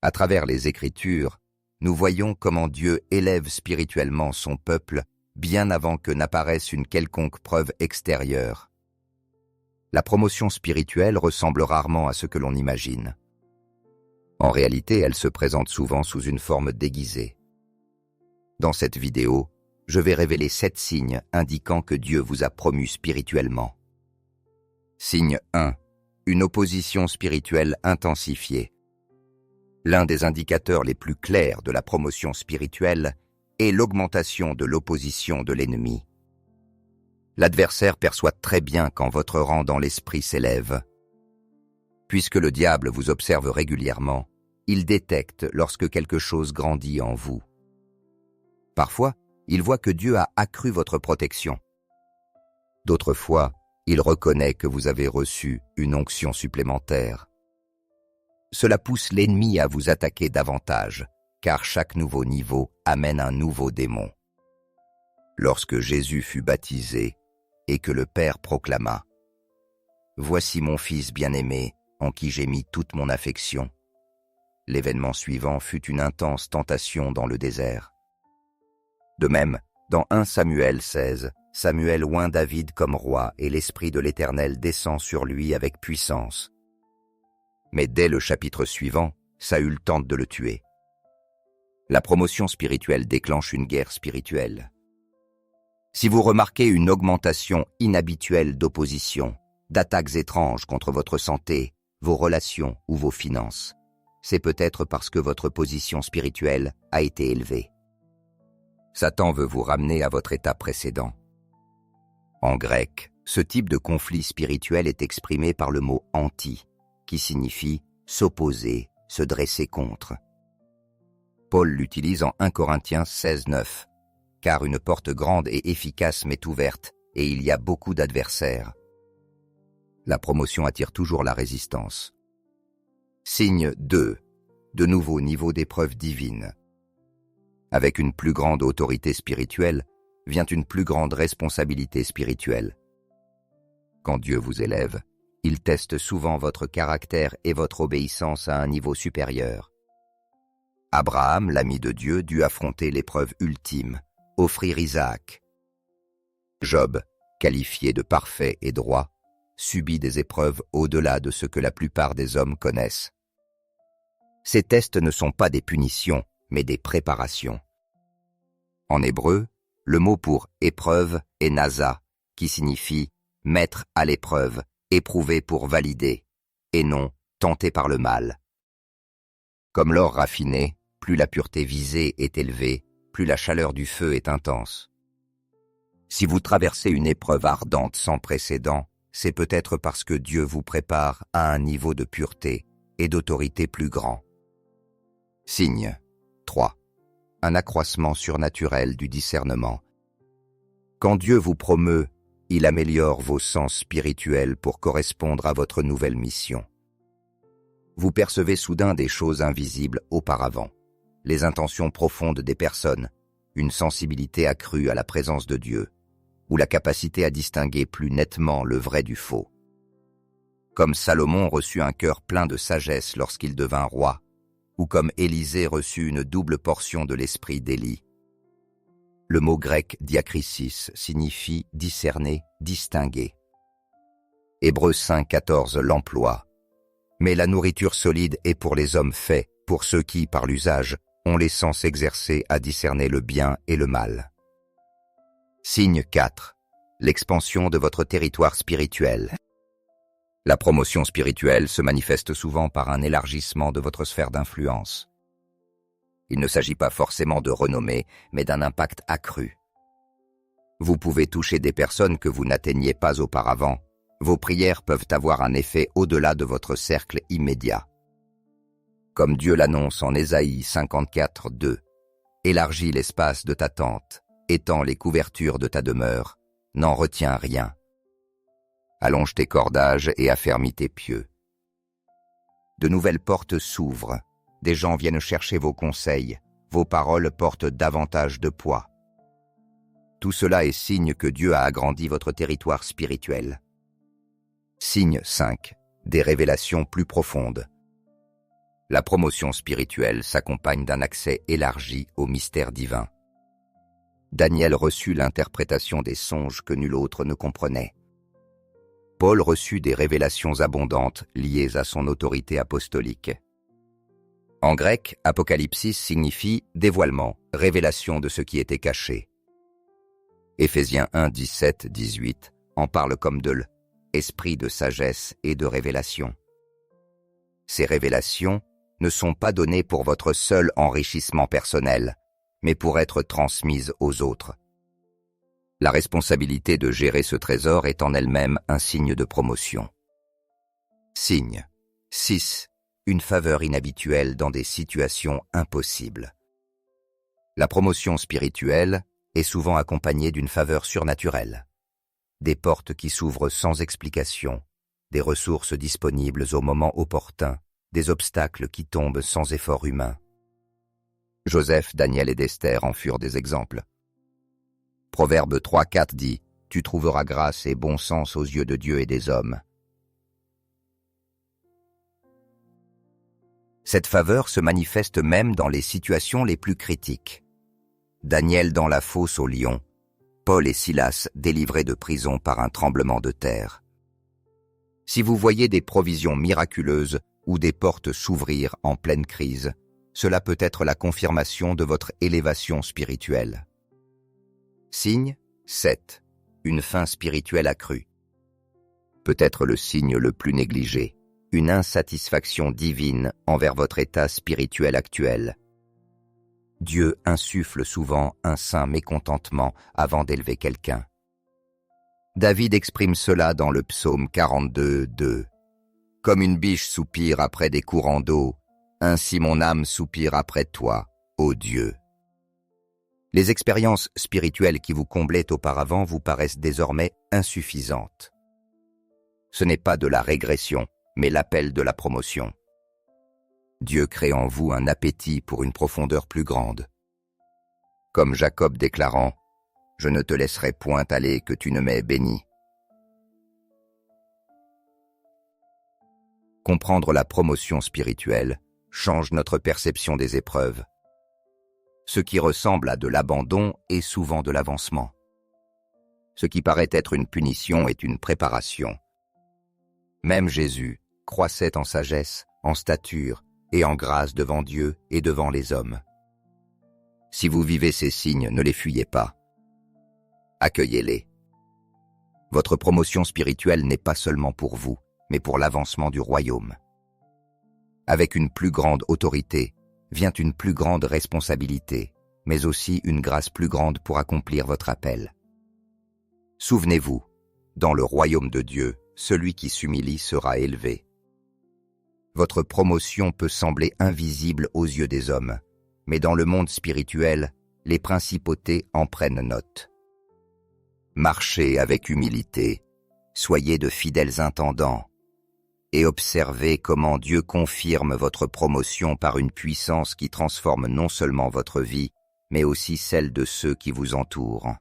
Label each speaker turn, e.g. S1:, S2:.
S1: À travers les Écritures, nous voyons comment Dieu élève spirituellement son peuple bien avant que n'apparaisse une quelconque preuve extérieure. La promotion spirituelle ressemble rarement à ce que l'on imagine. En réalité, elle se présente souvent sous une forme déguisée. Dans cette vidéo, je vais révéler 7 signes indiquant que Dieu vous a promu spirituellement. Signe 1. Une opposition spirituelle intensifiée. L'un des indicateurs les plus clairs de la promotion spirituelle est l'augmentation de l'opposition de l'ennemi. L'adversaire perçoit très bien quand votre rang dans l'esprit s'élève. Puisque le diable vous observe régulièrement, il détecte lorsque quelque chose grandit en vous. Parfois, il voit que Dieu a accru votre protection. D'autres fois, il reconnaît que vous avez reçu une onction supplémentaire. Cela pousse l'ennemi à vous attaquer davantage, car chaque nouveau niveau amène un nouveau démon. Lorsque Jésus fut baptisé et que le Père proclama « Voici mon Fils bien-aimé, en qui j'ai mis toute mon affection », l'événement suivant fut une intense tentation dans le désert. De même, dans 1 Samuel 16, Samuel oint David comme roi et l'Esprit de l'Éternel descend sur lui avec puissance. Mais dès le chapitre suivant, Saül tente de le tuer. La promotion spirituelle déclenche une guerre spirituelle. Si vous remarquez une augmentation inhabituelle d'opposition, d'attaques étranges contre votre santé, vos relations ou vos finances, c'est peut-être parce que votre position spirituelle a été élevée. Satan veut vous ramener à votre état précédent. En grec, ce type de conflit spirituel est exprimé par le mot « anti », qui signifie « s'opposer, se dresser contre ». Paul l'utilise en 1 Corinthiens 16, 9, « Car une porte grande et efficace m'est ouverte, et il y a beaucoup d'adversaires. » La promotion attire toujours la résistance. Signe 2. De nouveaux niveaux d'épreuves divines. Avec une plus grande autorité spirituelle, vient une plus grande responsabilité spirituelle. Quand Dieu vous élève, il teste souvent votre caractère et votre obéissance à un niveau supérieur. Abraham, l'ami de Dieu, dut affronter l'épreuve ultime, offrir Isaac. Job, qualifié de parfait et droit, subit des épreuves au-delà de ce que la plupart des hommes connaissent. Ces tests ne sont pas des punitions, mais des préparations. En hébreu, le mot pour épreuve est nasa, qui signifie mettre à l'épreuve, éprouver pour valider, et non tenter par le mal. Comme l'or raffiné, plus la pureté visée est élevée, plus la chaleur du feu est intense. Si vous traversez une épreuve ardente sans précédent, c'est peut-être parce que Dieu vous prépare à un niveau de pureté et d'autorité plus grand. Signe 3. Un accroissement surnaturel du discernement. Quand Dieu vous promeut, il améliore vos sens spirituels pour correspondre à votre nouvelle mission. Vous percevez soudain des choses invisibles auparavant, les intentions profondes des personnes, une sensibilité accrue à la présence de Dieu, ou la capacité à distinguer plus nettement le vrai du faux. Comme Salomon reçut un cœur plein de sagesse lorsqu'il devint roi, ou comme Élisée reçut une double portion de l'esprit d'Élie. Le mot grec diakrisis signifie discerner, distinguer. Hébreux 5,14 l'emploie. Mais la nourriture solide est pour les hommes faits, pour ceux qui, par l'usage, ont les sens exercés à discerner le bien et le mal. Signe 4. L'expansion de votre territoire spirituel. La promotion spirituelle se manifeste souvent par un élargissement de votre sphère d'influence. Il ne s'agit pas forcément de renommée, mais d'un impact accru. Vous pouvez toucher des personnes que vous n'atteigniez pas auparavant. Vos prières peuvent avoir un effet au-delà de votre cercle immédiat. Comme Dieu l'annonce en Ésaïe 54, 2, « Élargis l'espace de ta tente, étends les couvertures de ta demeure, n'en retiens rien. Allonge tes cordages et affermis tes pieux. » De nouvelles portes s'ouvrent, des gens viennent chercher vos conseils, vos paroles portent davantage de poids. Tout cela est signe que Dieu a agrandi votre territoire spirituel. Signe 5. Des révélations plus profondes. La promotion spirituelle s'accompagne d'un accès élargi au mystère divin. Daniel reçut l'interprétation des songes que nul autre ne comprenait. Paul reçut des révélations abondantes liées à son autorité apostolique. En grec, Apocalypsis signifie dévoilement, révélation de ce qui était caché. Éphésiens 1, 17, 18 en parle comme de l'esprit de sagesse et de révélation. Ces révélations ne sont pas données pour votre seul enrichissement personnel, mais pour être transmises aux autres. La responsabilité de gérer ce trésor est en elle-même un signe de promotion. Signe 6. Une faveur inhabituelle dans des situations impossibles. La promotion spirituelle est souvent accompagnée d'une faveur surnaturelle. Des portes qui s'ouvrent sans explication, des ressources disponibles au moment opportun, des obstacles qui tombent sans effort humain. Joseph, Daniel et d'Esther en furent des exemples. Proverbe 3, 4 dit « Tu trouveras grâce et bon sens aux yeux de Dieu et des hommes. » Cette faveur se manifeste même dans les situations les plus critiques. Daniel dans la fosse au lion, Paul et Silas délivrés de prison par un tremblement de terre. Si vous voyez des provisions miraculeuses ou des portes s'ouvrir en pleine crise, cela peut être la confirmation de votre élévation spirituelle. Signe 7. Une faim spirituelle accrue. Peut-être le signe le plus négligé, une insatisfaction divine envers votre état spirituel actuel. Dieu insuffle souvent un saint mécontentement avant d'élever quelqu'un. David exprime cela dans le psaume 42, 2. « Comme une biche soupire après des courants d'eau, ainsi mon âme soupire après toi, ô Dieu. » Les expériences spirituelles qui vous comblaient auparavant vous paraissent désormais insuffisantes. Ce n'est pas de la régression, mais l'appel de la promotion. Dieu crée en vous un appétit pour une profondeur plus grande. Comme Jacob déclarant « Je ne te laisserai point aller que tu ne m'aies béni ». Comprendre la promotion spirituelle change notre perception des épreuves. Ce qui ressemble à de l'abandon est souvent de l'avancement. Ce qui paraît être une punition est une préparation. Même Jésus croissait en sagesse, en stature et en grâce devant Dieu et devant les hommes. Si vous vivez ces signes, ne les fuyez pas. Accueillez-les. Votre promotion spirituelle n'est pas seulement pour vous, mais pour l'avancement du royaume. Avec une plus grande autorité vient une plus grande responsabilité, mais aussi une grâce plus grande pour accomplir votre appel. Souvenez-vous, dans le royaume de Dieu, celui qui s'humilie sera élevé. Votre promotion peut sembler invisible aux yeux des hommes, mais dans le monde spirituel, les principautés en prennent note. Marchez avec humilité, soyez de fidèles intendants, et observez comment Dieu confirme votre promotion par une puissance qui transforme non seulement votre vie, mais aussi celle de ceux qui vous entourent.